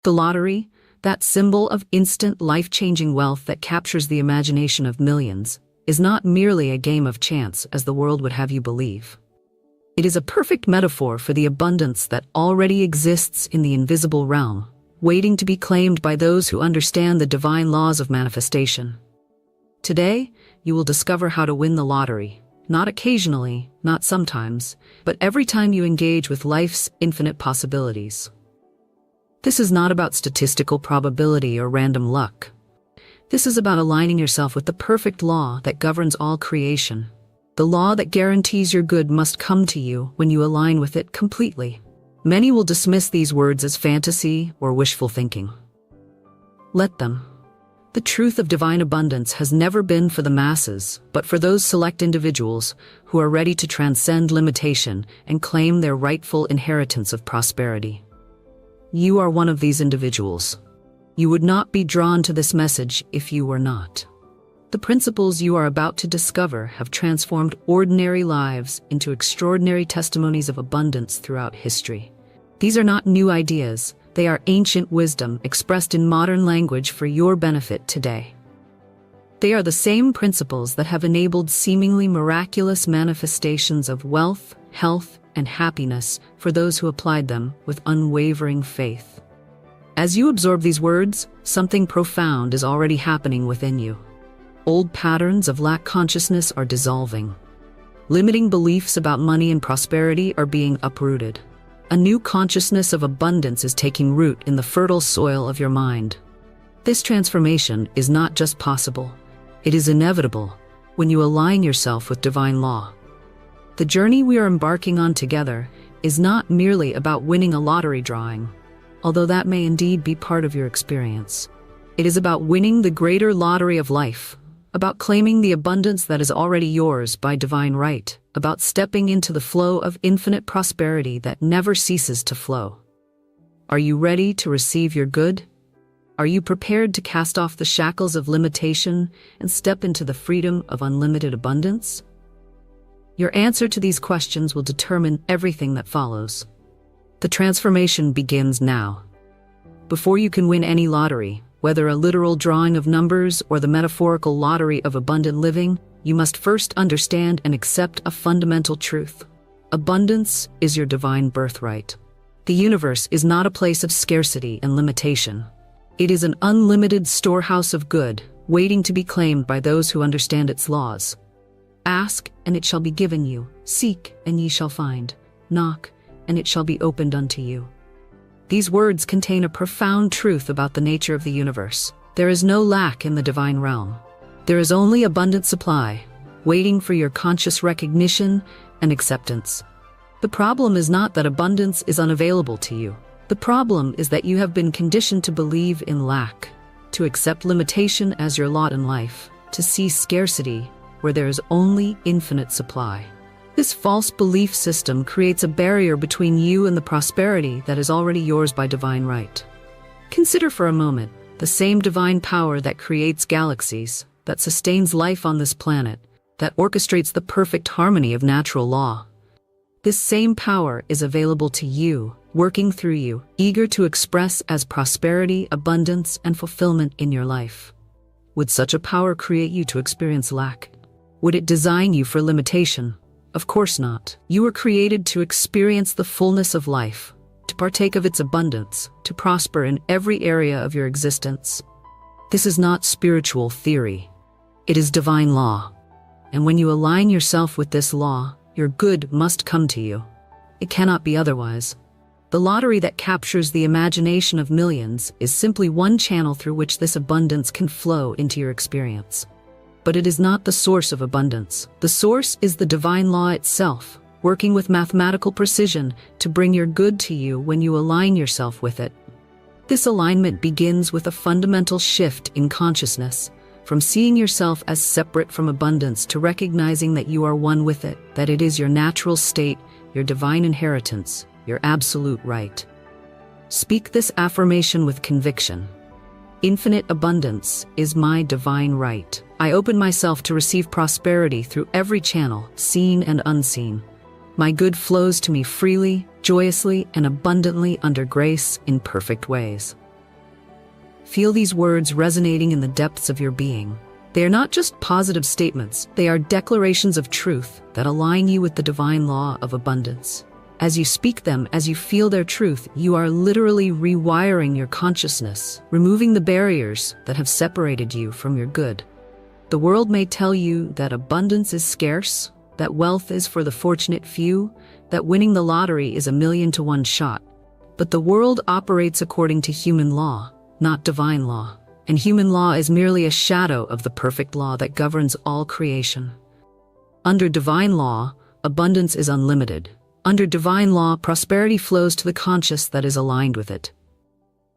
The lottery, that symbol of instant life-changing wealth that captures the imagination of millions, is not merely a game of chance as the world would have you believe. It is a perfect metaphor for the abundance that already exists in the invisible realm, waiting to be claimed by those who understand the divine laws of manifestation. Today, you will discover how to win the lottery, not occasionally, not sometimes, but every time you engage with life's infinite possibilities. This is not about statistical probability or random luck. This is about aligning yourself with the perfect law that governs all creation. The law that guarantees your good must come to you when you align with it completely. Many will dismiss these words as fantasy or wishful thinking. Let them. The truth of divine abundance has never been for the masses, but for those select individuals who are ready to transcend limitation and claim their rightful inheritance of prosperity. You are one of these individuals. You would not be drawn to this message if you were not. The principles you are about to discover have transformed ordinary lives into extraordinary testimonies of abundance throughout history. These are not new ideas. They are ancient wisdom expressed in modern language for your benefit today. They are the same principles that have enabled seemingly miraculous manifestations of wealth, health, and happiness for those who applied them with unwavering faith. As you absorb these words, something profound is already happening within you. Old patterns of lack consciousness are dissolving. Limiting beliefs about money and prosperity are being uprooted. A new consciousness of abundance is taking root in the fertile soil of your mind. This transformation is not just possible, it is inevitable when you align yourself with divine law. The journey we are embarking on together is not merely about winning a lottery drawing, although that may indeed be part of your experience. It is about winning the greater lottery of life, about claiming the abundance that is already yours by divine right, about stepping into the flow of infinite prosperity that never ceases to flow. Are you ready to receive your good? Are you prepared to cast off the shackles of limitation and step into the freedom of unlimited abundance? Your answer to these questions will determine everything that follows. The transformation begins now. Before you can win any lottery, whether a literal drawing of numbers or the metaphorical lottery of abundant living, you must first understand and accept a fundamental truth. Abundance is your divine birthright. The universe is not a place of scarcity and limitation. It is an unlimited storehouse of good, waiting to be claimed by those who understand its laws. Ask, and it shall be given you. Seek, and ye shall find. Knock, and it shall be opened unto you. These words contain a profound truth about the nature of the universe. There is no lack in the divine realm. There is only abundant supply, waiting for your conscious recognition and acceptance. The problem is not that abundance is unavailable to you. The problem is that you have been conditioned to believe in lack, to accept limitation as your lot in life, to see scarcity where there is only infinite supply. This false belief system creates a barrier between you and the prosperity that is already yours by divine right. Consider for a moment the same divine power that creates galaxies, that sustains life on this planet, that orchestrates the perfect harmony of natural law. This same power is available to you, working through you, eager to express as prosperity, abundance, and fulfillment in your life. Would such a power create you to experience lack? Would it design you for limitation? Of course not. You were created to experience the fullness of life, to partake of its abundance, to prosper in every area of your existence. This is not spiritual theory. It is divine law. And when you align yourself with this law, your good must come to you. It cannot be otherwise. The lottery that captures the imagination of millions is simply one channel through which this abundance can flow into your experience. But it is not the source of abundance. The source is the divine law itself, working with mathematical precision to bring your good to you when you align yourself with it. This alignment begins with a fundamental shift in consciousness, from seeing yourself as separate from abundance to recognizing that you are one with it, that it is your natural state, your divine inheritance, your absolute right. Speak this affirmation with conviction. Infinite abundance is my divine right. I open myself to receive prosperity through every channel, seen and unseen. My good flows to me freely, joyously, and abundantly under grace in perfect ways. Feel these words resonating in the depths of your being. They are not just positive statements, they are declarations of truth that align you with the divine law of abundance. As you speak them, as you feel their truth, you are literally rewiring your consciousness, removing the barriers that have separated you from your good. The world may tell you that abundance is scarce, that wealth is for the fortunate few, that winning the lottery is a 1,000,000 to 1 shot. But the world operates according to human law, not divine law. And human law is merely a shadow of the perfect law that governs all creation. Under divine law, abundance is unlimited. Under divine law, prosperity flows to the conscious that is aligned with it.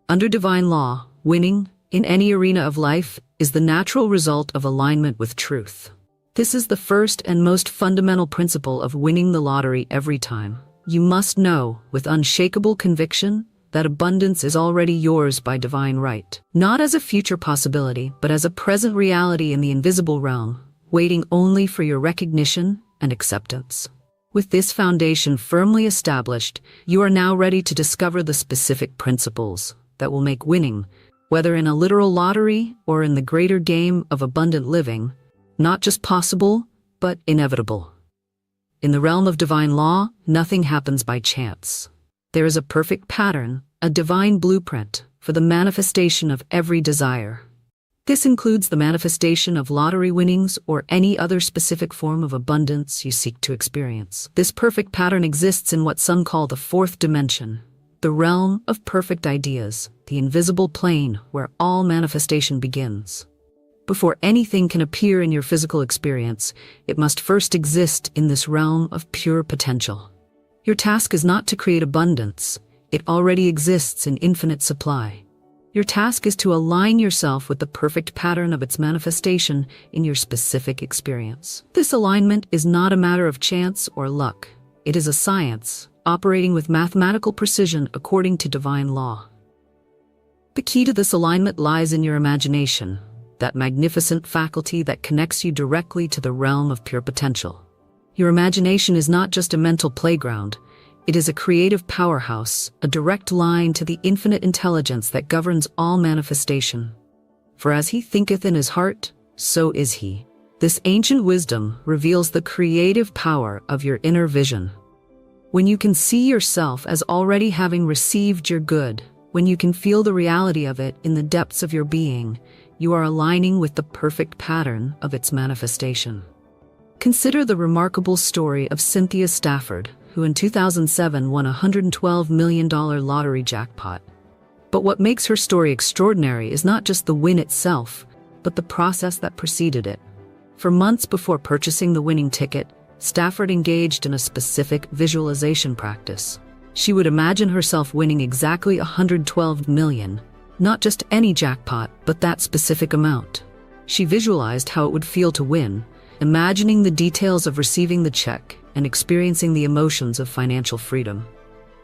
Under divine law, winning, in any arena of life, is the natural result of alignment with truth. This is the first and most fundamental principle of winning the lottery every time. You must know, with unshakable conviction, that abundance is already yours by divine right. Not as a future possibility, but as a present reality in the invisible realm, waiting only for your recognition and acceptance. With this foundation firmly established, you are now ready to discover the specific principles that will make winning, whether in a literal lottery or in the greater game of abundant living, not just possible, but inevitable. In the realm of divine law, nothing happens by chance. There is a perfect pattern, a divine blueprint, for the manifestation of every desire. This includes the manifestation of lottery winnings or any other specific form of abundance you seek to experience. This perfect pattern exists in what some call the fourth dimension, the realm of perfect ideas, the invisible plane where all manifestation begins. Before anything can appear in your physical experience, it must first exist in this realm of pure potential. Your task is not to create abundance. It already exists in infinite supply. Your task is to align yourself with the perfect pattern of its manifestation in your specific experience. This alignment is not a matter of chance or luck. It is a science, operating with mathematical precision according to divine law. The key to this alignment lies in your imagination, that magnificent faculty that connects you directly to the realm of pure potential. Your imagination is not just a mental playground. It is a creative powerhouse, a direct line to the infinite intelligence that governs all manifestation. For as he thinketh in his heart, so is he. This ancient wisdom reveals the creative power of your inner vision. When you can see yourself as already having received your good, when you can feel the reality of it in the depths of your being, you are aligning with the perfect pattern of its manifestation. Consider the remarkable story of Cynthia Stafford, who in 2007 won a $112 million lottery jackpot. But what makes her story extraordinary is not just the win itself, but the process that preceded it. For months before purchasing the winning ticket, Stafford engaged in a specific visualization practice. She would imagine herself winning exactly $112 million, not just any jackpot, but that specific amount. She visualized how it would feel to win, imagining the details of receiving the check and experiencing the emotions of financial freedom.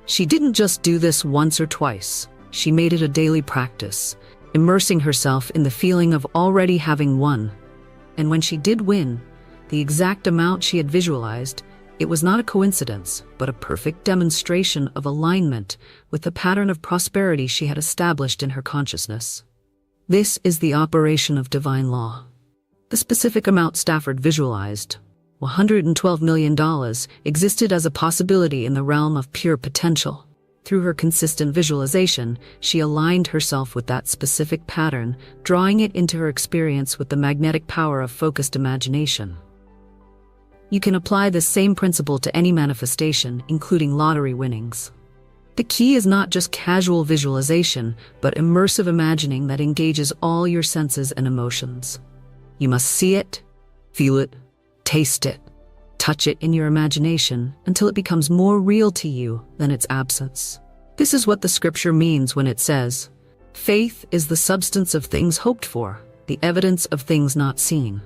She didn't just do this once or twice. She made it a daily practice, immersing herself in the feeling of already having won. And when she did win, the exact amount she had visualized, it was not a coincidence, but a perfect demonstration of alignment with the pattern of prosperity she had established in her consciousness. This is the operation of divine law. The specific amount Stafford visualized, $112 million, existed as a possibility in the realm of pure potential. Through her consistent visualization, she aligned herself with that specific pattern, drawing it into her experience with the magnetic power of focused imagination. You can apply this same principle to any manifestation, including lottery winnings. The key is not just casual visualization, but immersive imagining that engages all your senses and emotions. You must see it, feel it, taste it, touch it in your imagination until it becomes more real to you than its absence. This is what the scripture means when it says, "Faith is the substance of things hoped for, the evidence of things not seen."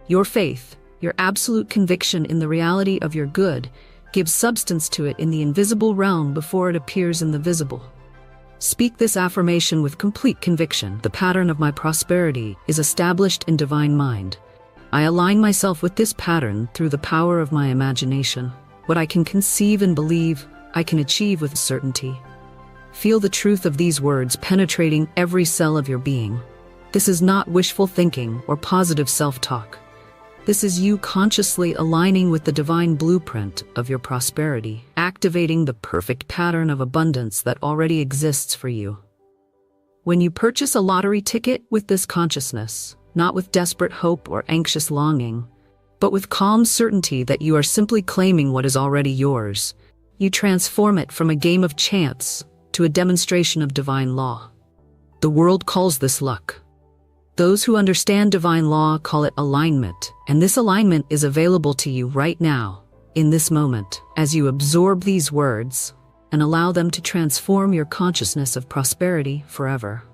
Your faith, your absolute conviction in the reality of your good, gives substance to it in the invisible realm before it appears in the visible. Speak this affirmation with complete conviction. The pattern of my prosperity is established in divine mind. I align myself with this pattern through the power of my imagination. What I can conceive and believe, I can achieve with certainty. Feel the truth of these words penetrating every cell of your being. This is not wishful thinking or positive self-talk. This is you consciously aligning with the divine blueprint of your prosperity, activating the perfect pattern of abundance that already exists for you. When you purchase a lottery ticket with this consciousness, not with desperate hope or anxious longing, but with calm certainty that you are simply claiming what is already yours, you transform it from a game of chance to a demonstration of divine law. The world calls this luck. Those who understand divine law call it alignment, and this alignment is available to you right now, in this moment, as you absorb these words and allow them to transform your consciousness of prosperity forever.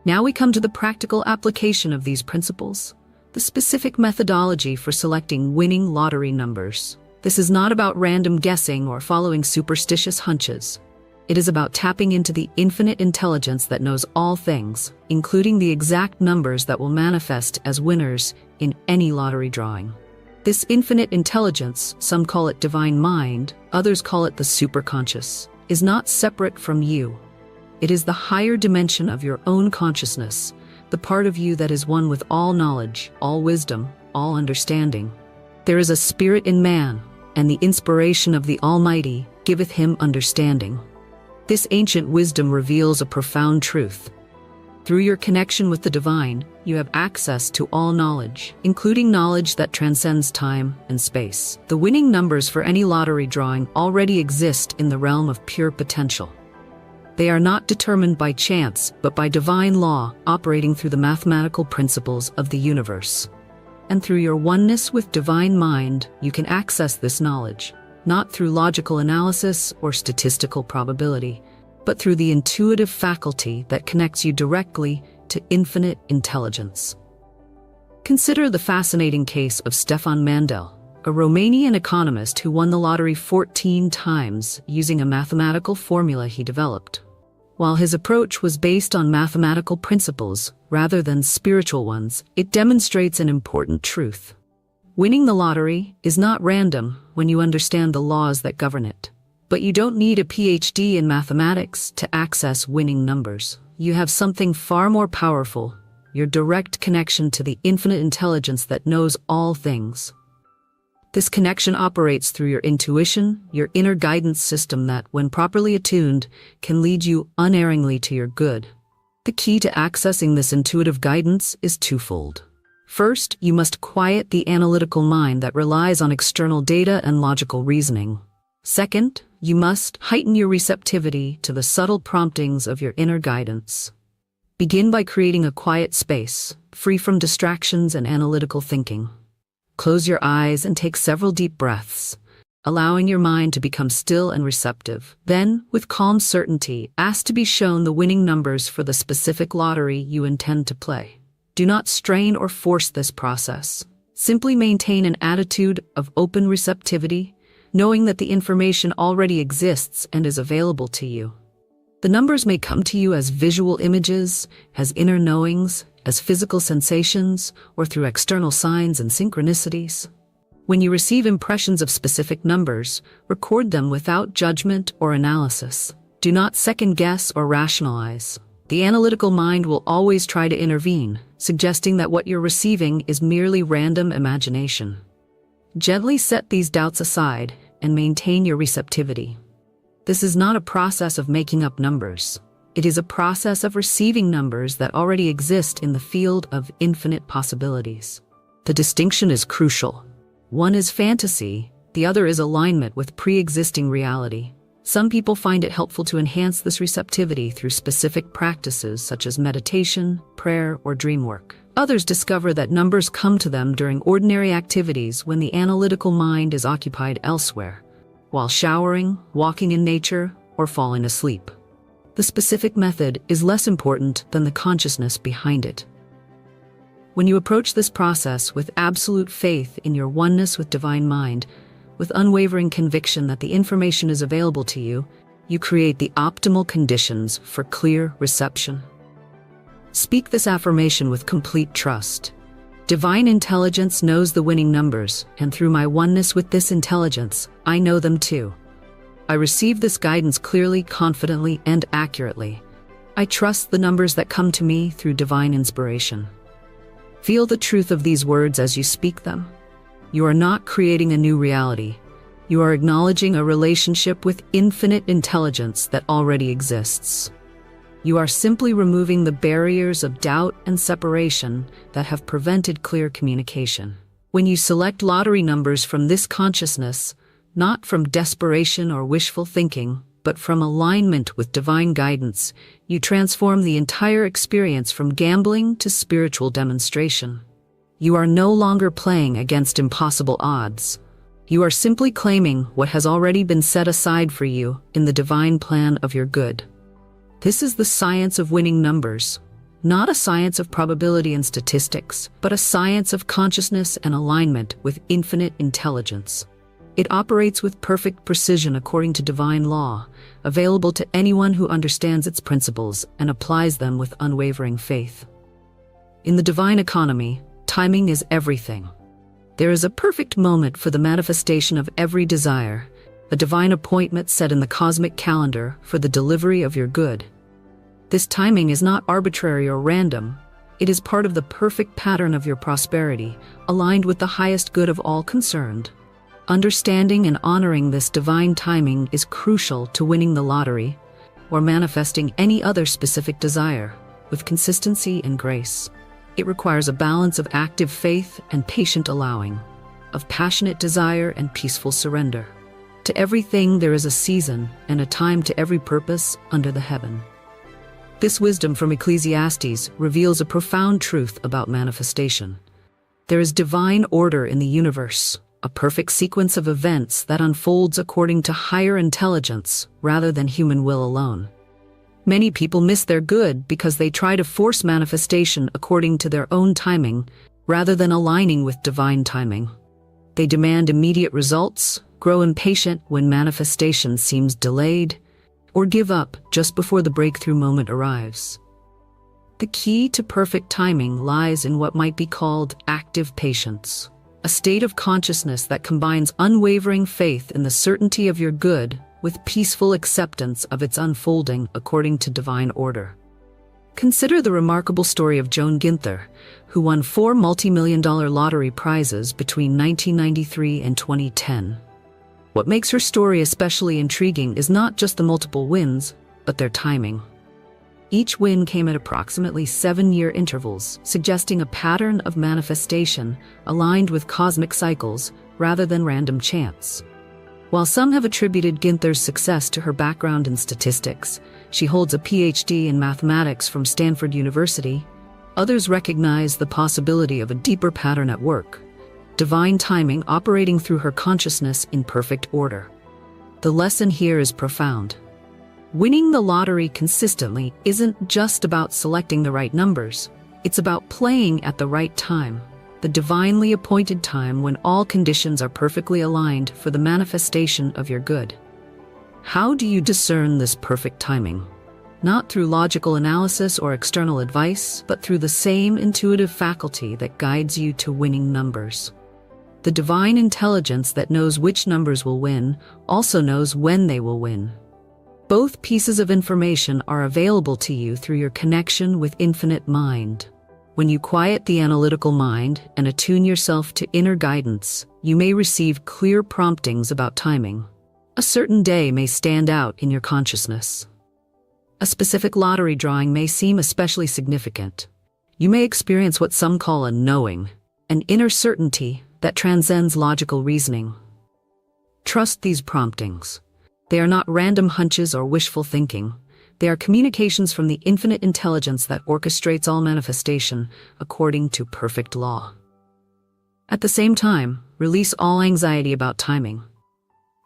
Now we come to the practical application of these principles, the specific methodology for selecting winning lottery numbers. This is not about random guessing or following superstitious hunches. It is about tapping into the infinite intelligence that knows all things, including the exact numbers that will manifest as winners in any lottery drawing. This infinite intelligence, some call it divine mind, others call it the superconscious, is not separate from you. It is the higher dimension of your own consciousness, the part of you that is one with all knowledge, all wisdom, all understanding. There is a spirit in man, and the inspiration of the Almighty giveth him understanding. This ancient wisdom reveals a profound truth. Through your connection with the divine, you have access to all knowledge, including knowledge that transcends time and space. The winning numbers for any lottery drawing already exist in the realm of pure potential. They are not determined by chance, but by divine law operating through the mathematical principles of the universe. And through your oneness with divine mind, you can access this knowledge, not through logical analysis or statistical probability, but through the intuitive faculty that connects you directly to infinite intelligence. Consider the fascinating case of Stefan Mandel, a Romanian economist who won the lottery 14 times using a mathematical formula he developed. While his approach was based on mathematical principles rather than spiritual ones, it demonstrates an important truth. Winning the lottery is not random when you understand the laws that govern it. But you don't need a PhD in mathematics to access winning numbers. You have something far more powerful, your direct connection to the infinite intelligence that knows all things. This connection operates through your intuition, your inner guidance system that, when properly attuned, can lead you unerringly to your good. The key to accessing this intuitive guidance is twofold. First, you must quiet the analytical mind that relies on external data and logical reasoning. Second, you must heighten your receptivity to the subtle promptings of your inner guidance. Begin by creating a quiet space, free from distractions and analytical thinking. Close your eyes and take several deep breaths, allowing your mind to become still and receptive. Then, with calm certainty, ask to be shown the winning numbers for the specific lottery you intend to play. Do not strain or force this process. Simply maintain an attitude of open receptivity, knowing that the information already exists and is available to you. The numbers may come to you as visual images, as inner knowings, as physical sensations, or through external signs and synchronicities. When you receive impressions of specific numbers, record them without judgment or analysis. Do not second-guess or rationalize. The analytical mind will always try to intervene, suggesting that what you're receiving is merely random imagination. Gently set these doubts aside and maintain your receptivity. This is not a process of making up numbers. It is a process of receiving numbers that already exist in the field of infinite possibilities. The distinction is crucial. One is fantasy, the other is alignment with pre-existing reality. Some people find it helpful to enhance this receptivity through specific practices such as meditation, prayer, or dream work. Others discover that numbers come to them during ordinary activities when the analytical mind is occupied elsewhere, while showering, walking in nature, or falling asleep. The specific method is less important than the consciousness behind it. When you approach this process with absolute faith in your oneness with divine mind, with unwavering conviction that the information is available to you, you create the optimal conditions for clear reception. Speak this affirmation with complete trust. Divine intelligence knows the winning numbers, and through my oneness with this intelligence, I know them too. I receive this guidance clearly, confidently, and accurately. I trust the numbers that come to me through divine inspiration. Feel the truth of these words as you speak them. You are not creating a new reality. You are acknowledging a relationship with infinite intelligence that already exists. You are simply removing the barriers of doubt and separation that have prevented clear communication. When you select lottery numbers from this consciousness, not from desperation or wishful thinking, but from alignment with divine guidance, you transform the entire experience from gambling to spiritual demonstration. You are no longer playing against impossible odds. You are simply claiming what has already been set aside for you in the divine plan of your good. This is the science of winning numbers, not a science of probability and statistics, but a science of consciousness and alignment with infinite intelligence. It operates with perfect precision according to divine law, available to anyone who understands its principles and applies them with unwavering faith. In the divine economy, timing is everything. There is a perfect moment for the manifestation of every desire, a divine appointment set in the cosmic calendar for the delivery of your good. This timing is not arbitrary or random. It is part of the perfect pattern of your prosperity, aligned with the highest good of all concerned. Understanding and honoring this divine timing is crucial to winning the lottery or manifesting any other specific desire with consistency and grace. It requires a balance of active faith and patient allowing, of passionate desire and peaceful surrender. To everything there is a season and a time to every purpose under the heaven. This wisdom from Ecclesiastes reveals a profound truth about manifestation. There is divine order in the universe, a perfect sequence of events that unfolds according to higher intelligence rather than human will alone. Many people miss their good because they try to force manifestation according to their own timing rather than aligning with divine timing. They demand immediate results, grow impatient when manifestation seems delayed, or give up just before the breakthrough moment arrives. The key to perfect timing lies in what might be called active patience, a state of consciousness that combines unwavering faith in the certainty of your good with peaceful acceptance of its unfolding according to divine order. Consider the remarkable story of Joan Ginther, who won 4 multi-million-dollar lottery prizes between 1993 and 2010. What makes her story especially intriguing is not just the multiple wins, but their timing. Each win came at approximately 7-year intervals, suggesting a pattern of manifestation aligned with cosmic cycles rather than random chance. While some have attributed Ginther's success to her background in statistics, she holds a PhD in mathematics from Stanford University, others recognize the possibility of a deeper pattern at work, divine timing operating through her consciousness in perfect order. The lesson here is profound. Winning the lottery consistently isn't just about selecting the right numbers. It's about playing at the right time, the divinely appointed time when all conditions are perfectly aligned for the manifestation of your good. How do you discern this perfect timing? Not through logical analysis or external advice, but through the same intuitive faculty that guides you to winning numbers. The divine intelligence that knows which numbers will win also knows when they will win. Both pieces of information are available to you through your connection with infinite mind. When you quiet the analytical mind and attune yourself to inner guidance, you may receive clear promptings about timing. A certain day may stand out in your consciousness. A specific lottery drawing may seem especially significant. You may experience what some call a knowing, an inner certainty that transcends logical reasoning. Trust these promptings. They are not random hunches or wishful thinking. They are communications from the infinite intelligence that orchestrates all manifestation according to perfect law. At the same time, release all anxiety about timing.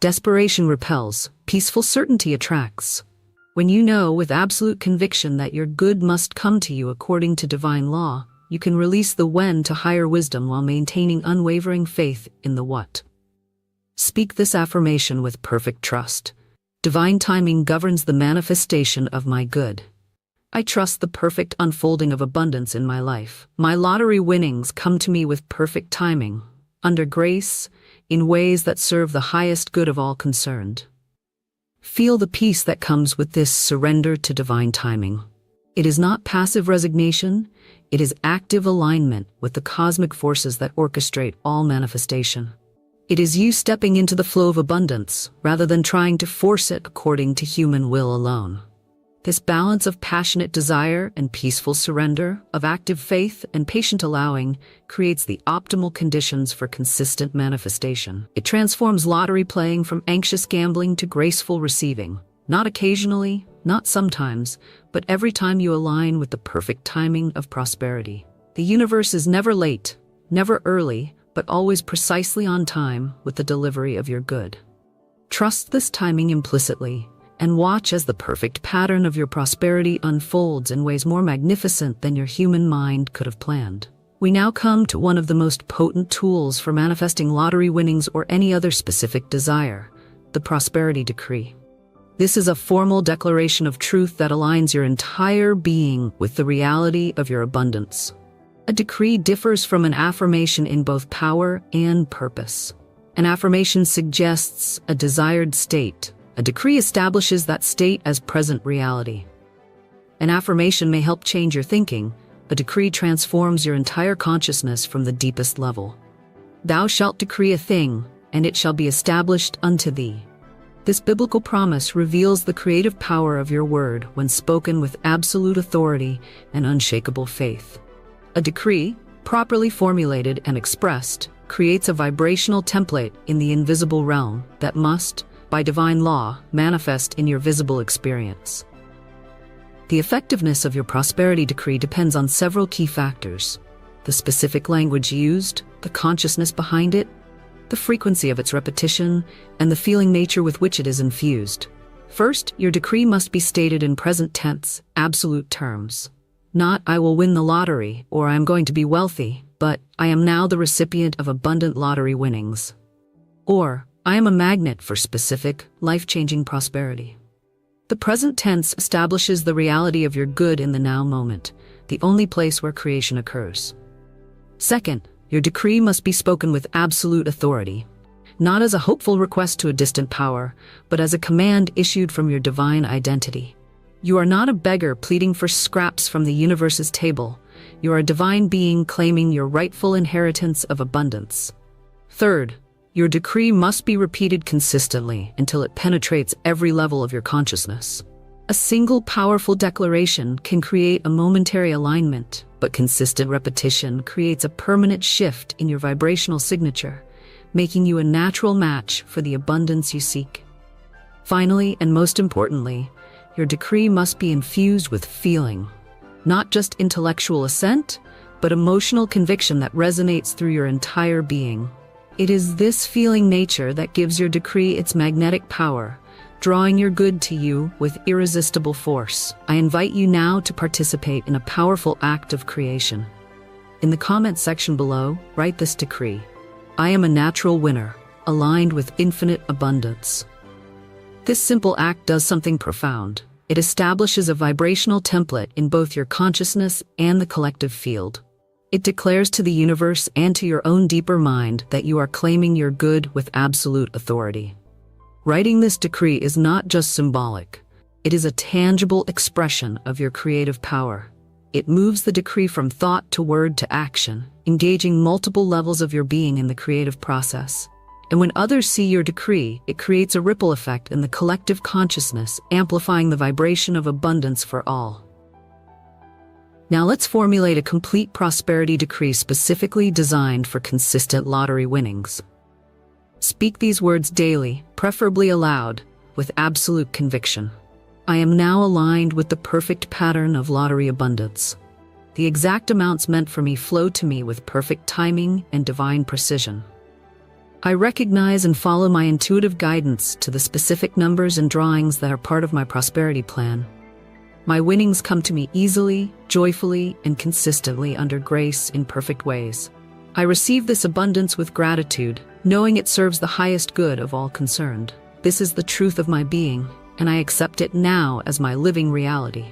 Desperation repels, peaceful certainty attracts. When you know with absolute conviction that your good must come to you according to divine law, you can release the when to higher wisdom while maintaining unwavering faith in the what. Speak this affirmation with perfect trust. Divine timing governs the manifestation of my good. I trust the perfect unfolding of abundance in my life. My lottery winnings come to me with perfect timing, under grace, in ways that serve the highest good of all concerned. Feel the peace that comes with this surrender to divine timing. It is not passive resignation, it is active alignment with the cosmic forces that orchestrate all manifestation. It is you stepping into the flow of abundance rather than trying to force it according to human will alone. This balance of passionate desire and peaceful surrender, of active faith and patient allowing, creates the optimal conditions for consistent manifestation. It transforms lottery playing from anxious gambling to graceful receiving. Not occasionally, not sometimes, but every time you align with the perfect timing of prosperity. The universe is never late, never early, but always precisely on time with the delivery of your good. Trust this timing implicitly, and watch as the perfect pattern of your prosperity unfolds in ways more magnificent than your human mind could have planned. We now come to one of the most potent tools for manifesting lottery winnings or any other specific desire, the prosperity decree. This is a formal declaration of truth that aligns your entire being with the reality of your abundance. A decree differs from an affirmation in both power and purpose. An affirmation suggests a desired state. A decree establishes that state as present reality. An affirmation may help change your thinking. A decree transforms your entire consciousness from the deepest level. Thou shalt decree a thing, and it shall be established unto thee. This biblical promise reveals the creative power of your word when spoken with absolute authority and unshakable faith. A decree, properly formulated and expressed, creates a vibrational template in the invisible realm that must, by divine law, manifest in your visible experience. The effectiveness of your prosperity decree depends on several key factors: the specific language used, the consciousness behind it, the frequency of its repetition, and the feeling nature with which it is infused. First, your decree must be stated in present tense, absolute terms. Not, I will win the lottery, or I am going to be wealthy, but I am now the recipient of abundant lottery winnings. Or, I am a magnet for specific, life-changing prosperity. The present tense establishes the reality of your good in the now moment, the only place where creation occurs. Second, your decree must be spoken with absolute authority, not as a hopeful request to a distant power, but as a command issued from your divine identity. You are not a beggar pleading for scraps from the universe's table. You are a divine being claiming your rightful inheritance of abundance. Third, your decree must be repeated consistently until it penetrates every level of your consciousness. A single powerful declaration can create a momentary alignment, but consistent repetition creates a permanent shift in your vibrational signature, making you a natural match for the abundance you seek. Finally, and most importantly, your decree must be infused with feeling, not just intellectual assent, but emotional conviction that resonates through your entire being. It is this feeling nature that gives your decree its magnetic power, drawing your good to you with irresistible force. I invite you now to participate in a powerful act of creation. In the comments section below, write this decree: I am a natural winner, aligned with infinite abundance. This simple act does something profound. It establishes a vibrational template in both your consciousness and the collective field. It declares to the universe and to your own deeper mind that you are claiming your good with absolute authority. Writing this decree is not just symbolic. It is a tangible expression of your creative power. It moves the decree from thought to word to action, engaging multiple levels of your being in the creative process. And when others see your decree, it creates a ripple effect in the collective consciousness, amplifying the vibration of abundance for all. Now let's formulate a complete prosperity decree specifically designed for consistent lottery winnings. Speak these words daily, preferably aloud, with absolute conviction. I am now aligned with the perfect pattern of lottery abundance. The exact amounts meant for me flow to me with perfect timing and divine precision. I recognize and follow my intuitive guidance to the specific numbers and drawings that are part of my prosperity plan. My winnings come to me easily, joyfully, and consistently under grace in perfect ways. I receive this abundance with gratitude, knowing it serves the highest good of all concerned. This is the truth of my being, and I accept it now as my living reality.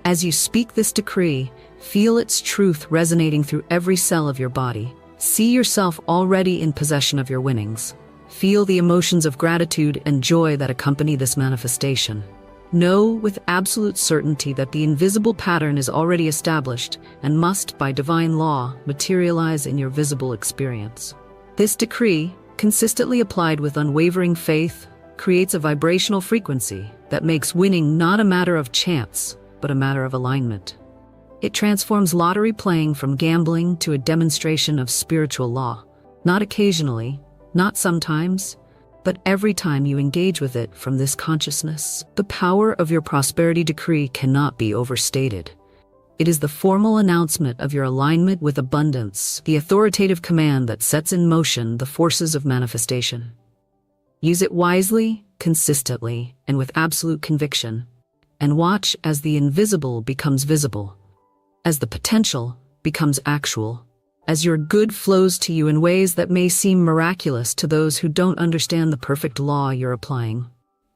As you speak this decree, feel its truth resonating through every cell of your body. See yourself already in possession of your winnings. Feel the emotions of gratitude and joy that accompany this manifestation. Know with absolute certainty that the invisible pattern is already established and must, by divine law, materialize in your visible experience. This decree, consistently applied with unwavering faith, creates a vibrational frequency that makes winning not a matter of chance, but a matter of alignment. It transforms lottery playing from gambling to a demonstration of spiritual law, not occasionally, not sometimes, but every time you engage with it from this consciousness. The power of your prosperity decree cannot be overstated. It is the formal announcement of your alignment with abundance, the authoritative command that sets in motion the forces of manifestation. Use it wisely, consistently, and with absolute conviction, and watch as the invisible becomes visible, as the potential becomes actual, as your good flows to you in ways that may seem miraculous to those who don't understand the perfect law you're applying.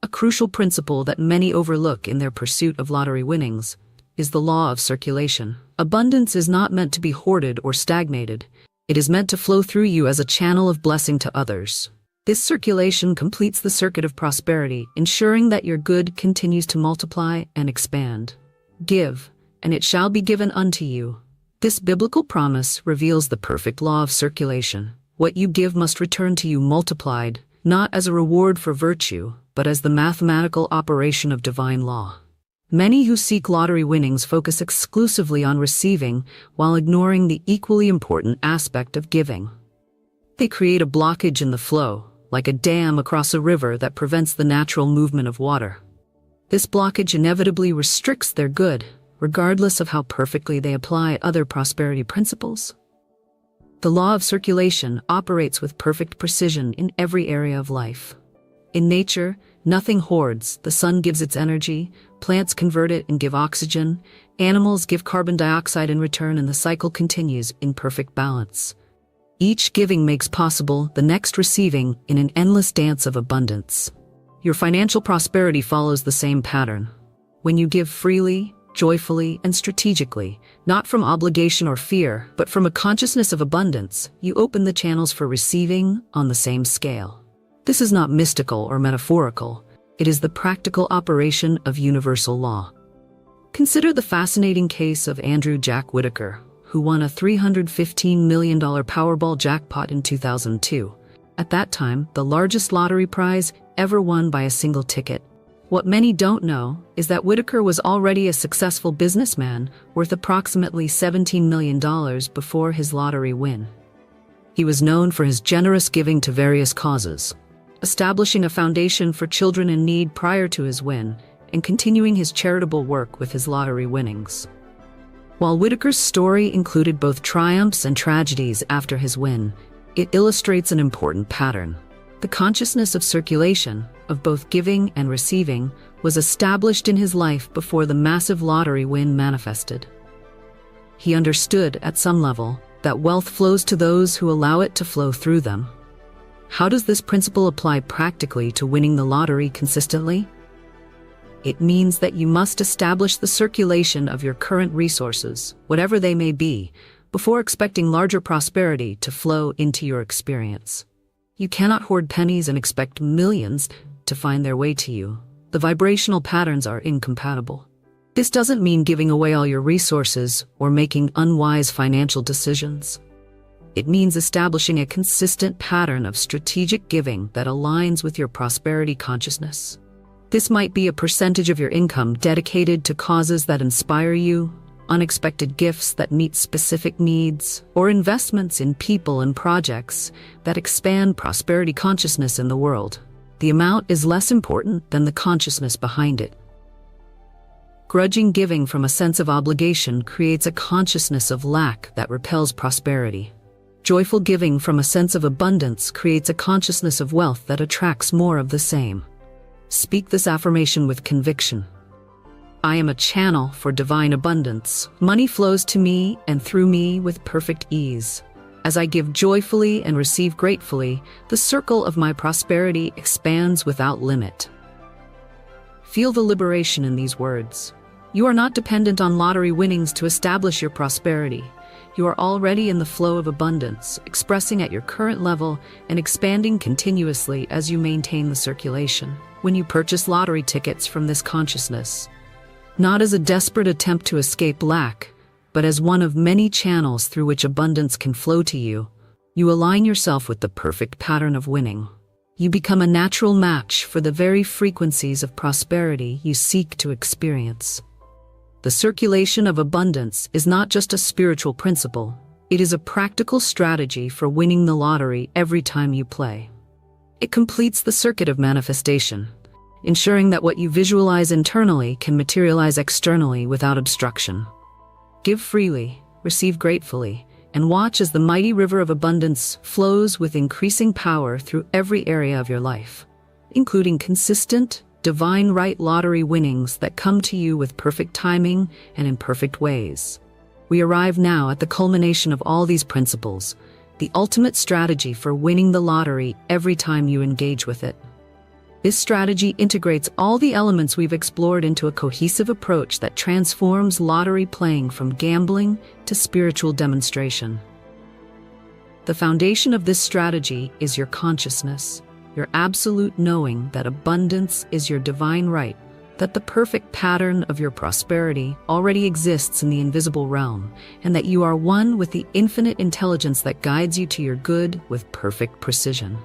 A crucial principle that many overlook in their pursuit of lottery winnings is the law of circulation. Abundance is not meant to be hoarded or stagnated. It is meant to flow through you as a channel of blessing to others. This circulation completes the circuit of prosperity, ensuring that your good continues to multiply and expand. Give, and it shall be given unto you. This biblical promise reveals the perfect law of circulation. What you give must return to you multiplied, not as a reward for virtue, but as the mathematical operation of divine law. Many who seek lottery winnings focus exclusively on receiving while ignoring the equally important aspect of giving. They create a blockage in the flow, like a dam across a river that prevents the natural movement of water. This blockage inevitably restricts their good, regardless of how perfectly they apply other prosperity principles. The law of circulation operates with perfect precision in every area of life. In nature, nothing hoards. The sun gives its energy, plants convert it and give oxygen, animals give carbon dioxide in return, and the cycle continues in perfect balance. Each giving makes possible the next receiving in an endless dance of abundance. Your financial prosperity follows the same pattern. When you give freely, joyfully, and strategically, not from obligation or fear, but from a consciousness of abundance, you open the channels for receiving on the same scale. This is not mystical or metaphorical. It is the practical operation of universal law. Consider the fascinating case of Andrew Jack Whitaker, who won a $315 million Powerball jackpot in 2002. At that time, the largest lottery prize ever won by a single ticket. What many don't know is that Whitaker was already a successful businessman worth approximately $17 million before his lottery win. He was known for his generous giving to various causes, establishing a foundation for children in need prior to his win, and continuing his charitable work with his lottery winnings. While Whitaker's story included both triumphs and tragedies after his win, it illustrates an important pattern. The consciousness of circulation, of both giving and receiving, was established in his life before the massive lottery win manifested. He understood, at some level, that wealth flows to those who allow it to flow through them. How does this principle apply practically to winning the lottery consistently? It means that you must establish the circulation of your current resources, whatever they may be, before expecting larger prosperity to flow into your experience. You cannot hoard pennies and expect millions to find their way to you. The vibrational patterns are incompatible. This doesn't mean giving away all your resources or making unwise financial decisions. It means establishing a consistent pattern of strategic giving that aligns with your prosperity consciousness. This might be a percentage of your income dedicated to causes that inspire you, unexpected gifts that meet specific needs, or investments in people and projects that expand prosperity consciousness in the world. The amount is less important than the consciousness behind it. Grudging giving from a sense of obligation creates a consciousness of lack that repels prosperity. Joyful giving from a sense of abundance creates a consciousness of wealth that attracts more of the same. Speak this affirmation with conviction. I am a channel for divine abundance. Money flows to me and through me with perfect ease. As I give joyfully and receive gratefully, the circle of my prosperity expands without limit. Feel the liberation in these words. You are not dependent on lottery winnings to establish your prosperity. You are already in the flow of abundance, expressing at your current level and expanding continuously as you maintain the circulation. When you purchase lottery tickets from this consciousness, not as a desperate attempt to escape lack, but as one of many channels through which abundance can flow to you, you align yourself with the perfect pattern of winning. You become a natural match for the very frequencies of prosperity you seek to experience. The circulation of abundance is not just a spiritual principle, it is a practical strategy for winning the lottery every time you play. It completes the circuit of manifestation, ensuring that what you visualize internally can materialize externally without obstruction. Give freely, receive gratefully, and watch as the mighty river of abundance flows with increasing power through every area of your life, including consistent, divine right lottery winnings that come to you with perfect timing and in perfect ways. We arrive now at the culmination of all these principles, the ultimate strategy for winning the lottery every time you engage with it. This strategy integrates all the elements we've explored into a cohesive approach that transforms lottery playing from gambling to spiritual demonstration. The foundation of this strategy is your consciousness, your absolute knowing that abundance is your divine right, that the perfect pattern of your prosperity already exists in the invisible realm, and that you are one with the infinite intelligence that guides you to your good with perfect precision.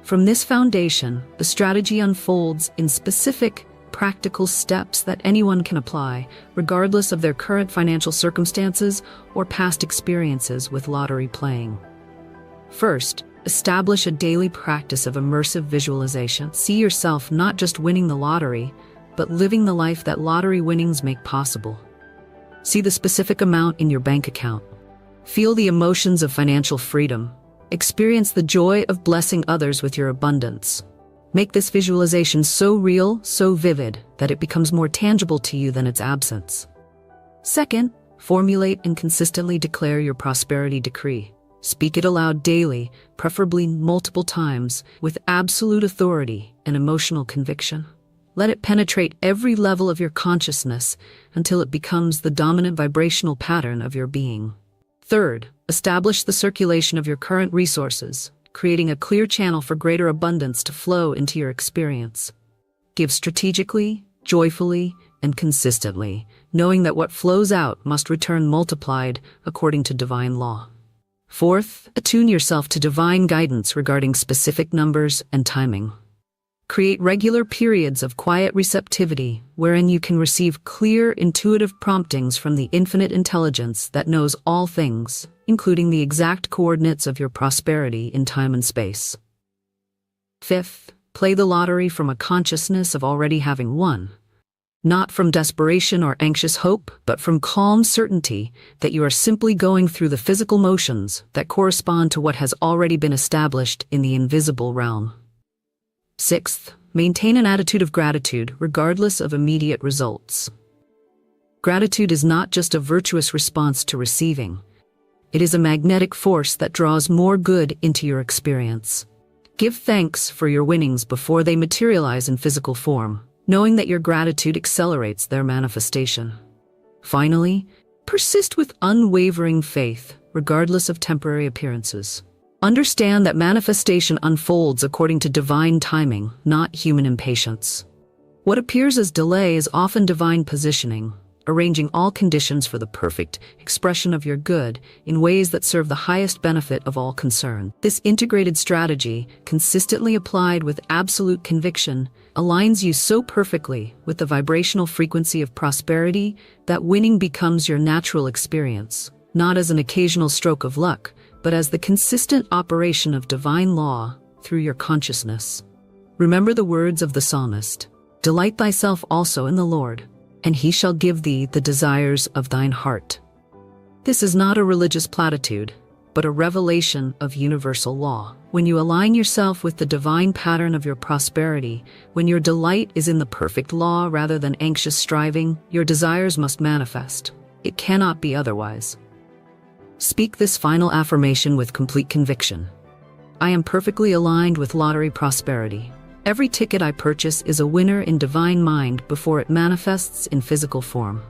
From this foundation, the strategy unfolds in specific, practical steps that anyone can apply, regardless of their current financial circumstances or past experiences with lottery playing. First, establish a daily practice of immersive visualization. See yourself not just winning the lottery, but living the life that lottery winnings make possible. See the specific amount in your bank account. Feel the emotions of financial freedom. Experience the joy of blessing others with your abundance. Make this visualization so real, so vivid, that it becomes more tangible to you than its absence. Second, formulate and consistently declare your prosperity decree. Speak it aloud daily, preferably multiple times, with absolute authority and emotional conviction. Let it penetrate every level of your consciousness until it becomes the dominant vibrational pattern of your being. Third, establish the circulation of your current resources, creating a clear channel for greater abundance to flow into your experience. Give strategically, joyfully, and consistently, knowing that what flows out must return multiplied according to divine law. Fourth, attune yourself to divine guidance regarding specific numbers and timing. Create regular periods of quiet receptivity wherein you can receive clear, intuitive promptings from the infinite intelligence that knows all things, including the exact coordinates of your prosperity in time and space. Fifth, play the lottery from a consciousness of already having won. Not from desperation or anxious hope, but from calm certainty that you are simply going through the physical motions that correspond to what has already been established in the invisible realm. Sixth, maintain an attitude of gratitude regardless of immediate results. Gratitude is not just a virtuous response to receiving. It is a magnetic force that draws more good into your experience. Give thanks for your winnings before they materialize in physical form, knowing that your gratitude accelerates their manifestation. Finally, persist with unwavering faith, regardless of temporary appearances. Understand that manifestation unfolds according to divine timing, not human impatience. What appears as delay is often divine positioning, arranging all conditions for the perfect expression of your good in ways that serve the highest benefit of all concerned. This integrated strategy, consistently applied with absolute conviction, aligns you so perfectly with the vibrational frequency of prosperity that winning becomes your natural experience, not as an occasional stroke of luck, but as the consistent operation of divine law through your consciousness. Remember the words of the psalmist, "Delight thyself also in the Lord, and he shall give thee the desires of thine heart." This is not a religious platitude, but a revelation of universal law. When you align yourself with the divine pattern of your prosperity, when your delight is in the perfect law rather than anxious striving, your desires must manifest. It cannot be otherwise. Speak this final affirmation with complete conviction. I am perfectly aligned with lottery prosperity. Every ticket I purchase is a winner in divine mind before it manifests in physical form.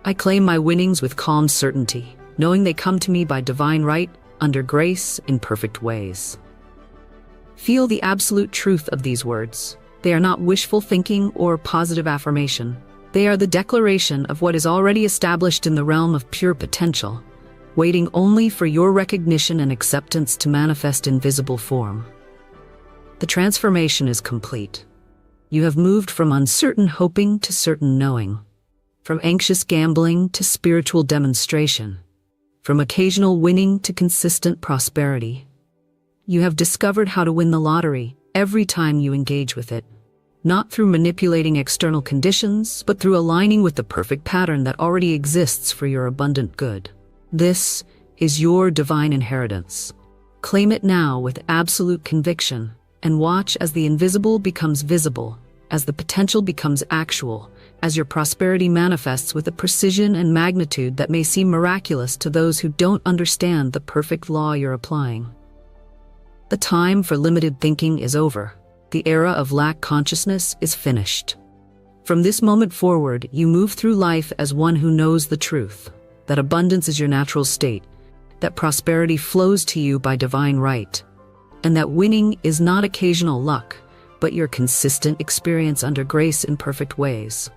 I claim my winnings with calm certainty, knowing they come to me by divine right, under grace, in perfect ways. Feel the absolute truth of these words. They are not wishful thinking or positive affirmation. They are the declaration of what is already established in the realm of pure potential, waiting only for your recognition and acceptance to manifest in visible form. The transformation is complete. You have moved from uncertain hoping to certain knowing, from anxious gambling to spiritual demonstration, from occasional winning to consistent prosperity. You have discovered how to win the lottery every time you engage with it, not through manipulating external conditions, but through aligning with the perfect pattern that already exists for your abundant good. This is your divine inheritance. Claim it now with absolute conviction, and watch as the invisible becomes visible, as the potential becomes actual, as your prosperity manifests with a precision and magnitude that may seem miraculous to those who don't understand the perfect law you're applying. The time for limited thinking is over. The era of lack consciousness is finished. From this moment forward, you move through life as one who knows the truth, that abundance is your natural state, that prosperity flows to you by divine right, and that winning is not occasional luck, but your consistent experience under grace in perfect ways.